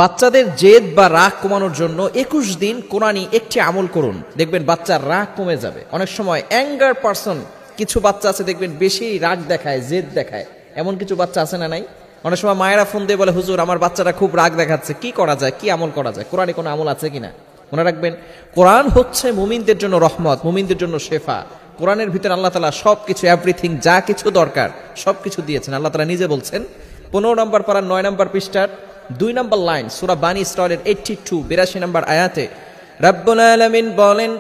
বাচ্চাদের জেদ বা রাগ কমানোর জন্য 21 দিন কোরআনী একটি আমল করুন, দেখবেন বাচ্চার রাগ কমে যাবে। অনেক সময় অ্যাঙ্গার পারসন কিছু বাচ্চা আছে, দেখবেন বেশি রাগ দেখায়, জেদ দেখায়, এমন কিছু বাচ্চা আছে না নাই? অনেক সময় মায়েরা ফোন দিয়ে বলে, হুজুর আমার বাচ্চাটা খুব রাগ দেখাচ্ছে, কি করা যায়, কি আমল করা যায়? কোরআনে কোনো আমল আছে কিনা মনে রাখবেন। কোরআন হচ্ছে মুমিনদের জন্য রহমত, মুমিনদের জন্য শেফা। কোরআনের ভিতরে আল্লাহ তাআলা সবকিছু, এভরিথিং, যা কিছু দরকার সবকিছু দিয়েছেন। আল্লাহ তাআলা নিজে বলছেন 15 নম্বর পারার 9 নম্বর পৃষ্ঠার 2 নম্বর লাইন, সূরা বানী ইসরাঈলের 82 নম্বর আয়াতে রব্বুল আলামিন বলেন,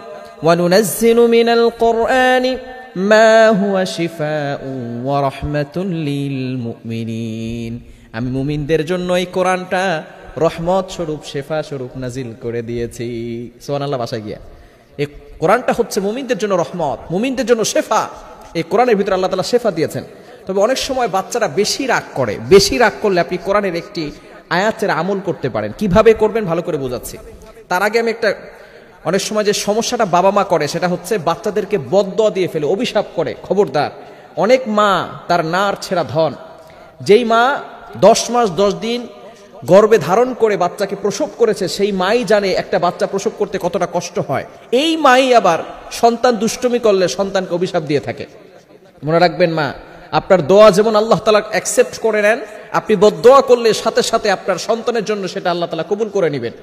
ওয়া নুনাজ্জিলু মিনাল কুরআনি মা হুয়া শিফাউন ওয়া রাহমাতুল লিল মুমিনিন। আমি মুমিনদের জন্য এই কোরআনটা রহমত স্বরূপ, শেফা স্বরূপ নাজিল করে দিয়েছি। সুবহানাল্লাহ। বাসায় গিয়া এই কোরআনটা হচ্ছে মুমিনদের জন্য রহমত, মুমিনদের জন্য শেফা। এই কোরআনের ভিতরে আল্লাহ তাআলা শেফা দিয়েছেন। তবে অনেক সময় বাচ্চারা বেশি রাগ করে, বেশি রাগ করলে আপনি কোরআনের একটি আয়াতের আমল করতে পারেন। কিভাবে করবেন ভালো করে বোঝাচ্ছি। তার আগে আমি অনেক সময় যে সমস্যাটা বাবা মা করে সেটা হচ্ছে বাচ্চাদেরকে বদদোয়া দিয়ে ফেলে, অভিশাপ করে। খবরদার, অনেক মা তার নার ছেঁড়া ধন, যেই মা 10 মাস 10 দিন গর্ভে ধারণ করে বাচ্চাকে প্রসব করেছে, সেই মাই জানে একটা বাচ্চা প্রসব করতে কতটা কষ্ট হয়। এই মাই আবার সন্তান দুষ্টুমি করলে সন্তানকে অভিশাপ দিয়ে থাকে। মনে রাখবেন, মা আপনার দোয়া যেমন আল্লাহ তাআলা অ্যাকসেপ্ট করে নেন, আপনি বদদোয়া করলে সাথে সাথে আপনার সন্তানের জন্য সেটা আল্লাহ তাআলা কবুল করে নেবেন।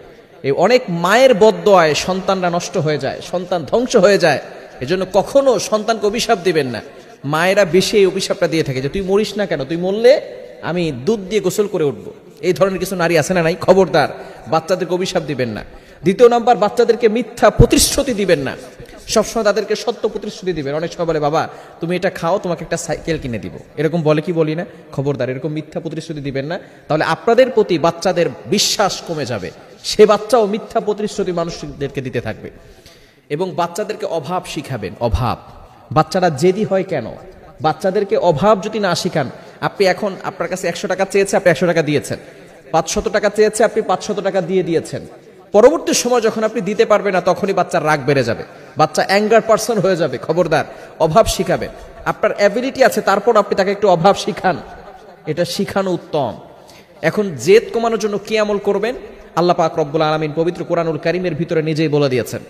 এই অনেক মায়ের বদদোয়ায় সন্তানরা নষ্ট হয়ে যায়, সন্তান ধ্বংস হয়ে যায়। এজন্য কখনো সন্তানকে অভিশাপ দিবেন না। মায়েরা বেশি এই অভিশাপটা দিয়ে থাকে যে তুই মরিস না কেন, তুই মরলে আমি দুধ দিয়ে গোসল করে উঠবো। এই ধরনের কিছু নারী আছে না নাই? খবরদার, বাচ্চাদেরকে অভিশাপ দিবেন না। 2 নাম্বার, বাচ্চাদেরকে মিথ্যা প্রতিশ্রুতি দিবেন না। সবসময় তাদেরকে সত্য প্রতিশ্রুতি দিবেন। অনেক সময় বলে, বাবা তুমি এটা খাও, তোমাকে একটা সাইকেল কিনে দিব, এরকম বলে কি বলি না? খবরদার, এরকম মিথ্যা প্রতিশ্রুতি দিবেন না। তাহলে আপনাদের প্রতি বাচ্চাদের বিশ্বাস কমে যাবে, সে বাচ্চাও মিথ্যা প্রতিশ্রুতি মানুষদেরকে দিতে থাকবে। এবং বাচ্চাদেরকে অভাব শিখাবেন। অভাব, বাচ্চারা জেদি হয় কেন? বাচ্চাদেরকে অভাব যদি না শিখান, আপনি এখন আপনার কাছে 100 টাকা চেয়েছে, আপনি 100 টাকা দিয়েছেন। 500 টাকা চেয়েছে, আপনি 500 টাকা দিয়ে দিয়েছেন। পরবর্তী সময় যখন আপনি দিতে পারবেন না, তখনই বাচ্চার রাগ বেড়ে যাবে, বাচ্চা অ্যাঙ্গার পারসন হয়ে যাবে। খবরদার, অভাব শিখাবেন। আপনার অ্যাবিলিটি আছে, তারপর আপনি তাকে একটু অভাব শিখান, এটা শিখানো উত্তম। এখন জেদ কমানোর জন্য কি আমল করবেন? আল্লাহ পাক রব্বুল আলামিন পবিত্র কোরআনুল কারীমের ভিতরে নিজেই বলে দিয়েছেন।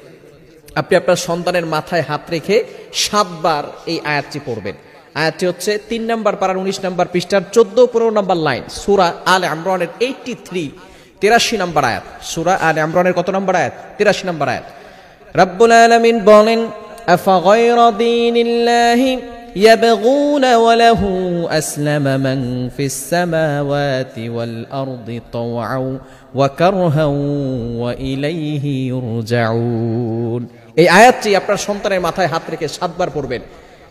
আপনি আপনার সন্তানের মাথায় হাত রেখে 7 বার এই আয়াতটি পড়বেন। আয়াতটি হচ্ছে 3 নম্বর পারার 19 নম্বর পৃষ্ঠার 14-15 নম্বর লাইন, সূরা আলে ইমরানের 83 নম্বর আয়াত। সূরা আলে ইমরানের কত নম্বর আয়াত? 83 নম্বর আয়াত। রব্বুল আলামিন বলেন, আফাগায়রা দীনিল্লাহি ইয়াবগুনা ওয়া লাহু আসলামা মান ফিস সামাওয়াতি ওয়াল আরদি তাওআন ওয়া কারহান ওয়া ইলাইহি ইউরজাউন। এই আয়াতটি আপনার সন্তানের মাথায় হাত রেখে 7 বার পড়বেন।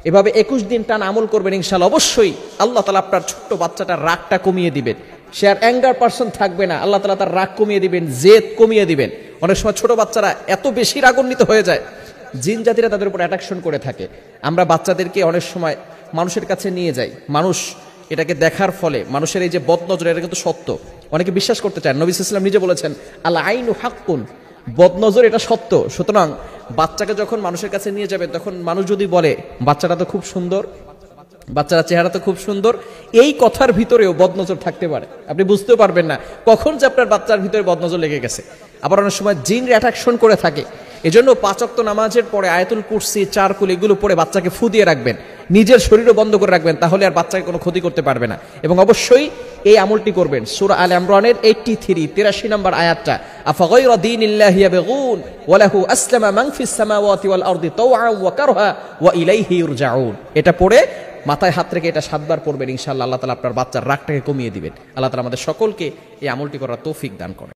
এভাবে 21 দিন টানা আমল করবেন, ইনশাআল্লাহ অবশ্যই আল্লাহ তাআলা আপনার ছোট্ট বাচ্চাটার রাগটা কমিয়ে দিবেন। সে আর অ্যাঙ্গার পারসন থাকবে না, আল্লাহ তাআলা তার রাগ কমিয়ে দিবেন, জেদ কমিয়ে দিবেন। অনেক সময় ছোট বাচ্চারা এত বেশি রাগান্বিত হয়ে যায়, জিন জাতিরা তাদের উপর অ্যাট্রাকশন করে থাকে। আমরা বাচ্চাদেরকে অনেক সময় মানুষের কাছে নিয়ে যাই, মানুষ এটাকে দেখার ফলে মানুষের এই যে বদনজর, এটা কিন্তু সত্য, অনেকে বিশ্বাস করতে চায়। নবী সাল্লাল্লাহু আলাইহি ওয়াসাল্লাম নিজে বলেছেন, আল আইনু হাক্কুন, বদনজর এটা সত্য। সুতরাং বাচ্চাকে যখন মানুষের কাছে নিয়ে যাবে, তখন মানুষ যদি বলে বাচ্চাটা তো খুব সুন্দর, বাচ্চারা চেহারা তো খুব সুন্দর, এই কথার ভিতরেও বদনজর থাকতে পারে। আপনি বুঝতেও পারবেন না কখন যে আপনার বাচ্চার ভিতরে বদনজর লেগে গেছে। আবার অনেক সময় জিন অ্যাট্রাকশন করে থাকে। এজন্য 5 ওয়াক্ত নামাজের পরে আয়াতুল কুরসি, 4 কুল এগুলো পড়ে বাচ্চাকে ফু দিয়ে রাখবেন, নিজের শরীরও বন্ধ করে রাখবেন, তাহলে আর বাচ্চাকে কোনো ক্ষতি করতে পারবে না। এবং অবশ্যই এই আমলটি করবেন। সূরা আলে ইমরানের 83 নম্বর আয়াতটা, আফাগায়রা দীনিল্লাহি ইয়াবগুন ওয়া লাহু আসলামা মান ফিস সামাওয়াতি ওয়াল আরদি তাওআন ওয়া কারহা ওয়া ইলাইহি ইউরজাউন। এটা পড়ে মাথায় হাত রেখে এটা 7 বার পড়বেন, ইনশাআল্লাহ আল্লাহ তাআলা আপনার বাচ্চার রাগটাকে কমিয়ে দিবেন। আল্লাহ তাআলা আমাদের সকলকে এই আমলটি করার তৌফিক দান করেন।